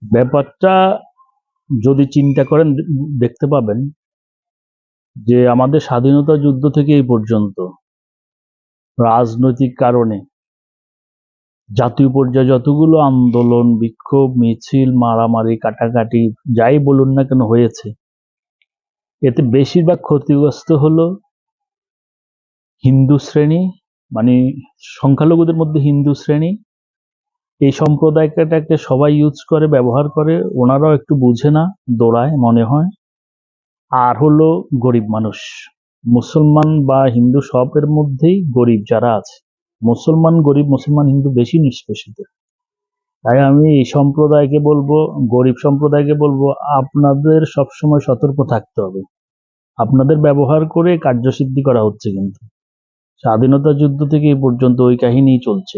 ব্যাপারটা যদি চিন্তা করেন দেখতে পাবেন যে আমাদের স্বাধীনতা যুদ্ধ থেকে এই পর্যন্ত রাজনৈতিক কারণে জাতীয় পর্যায়ে যতগুলো আন্দোলন, বিক্ষোভ, মিছিল, মারামারি, কাটাকাটি যাই বলুন না কেন হয়েছে, এতে বেশিরভাগ ক্ষতিগ্রস্ত হলো হিন্দু শ্রেণী, মানে সংখ্যালঘুদের মধ্যে হিন্দু শ্রেণী। এই সম্প্রদায়টাকে সবাই ইউজ করে, ব্যবহার করে, ওনারাও একটু বুঝে না, দৌড়ায় মনে হয়। আর হলো গরিব মানুষ, মুসলমান বা হিন্দু সবের মধ্যেই গরিব যারা আছে, মুসলমান গরিব, মুসলমান হিন্দু বেশি নিষ্পেষিত। তাই আমি এই সম্প্রদায়কে বলবো, গরিব সম্প্রদায়কে বলবো, আপনাদের সবসময় সতর্ক থাকতে হবে। আপনাদের ব্যবহার করে কার্যসিদ্ধি করা হচ্ছে, কিন্তু স্বাধীনতা যুদ্ধ থেকে এই পর্যন্ত ওই কাহিনীই চলছে।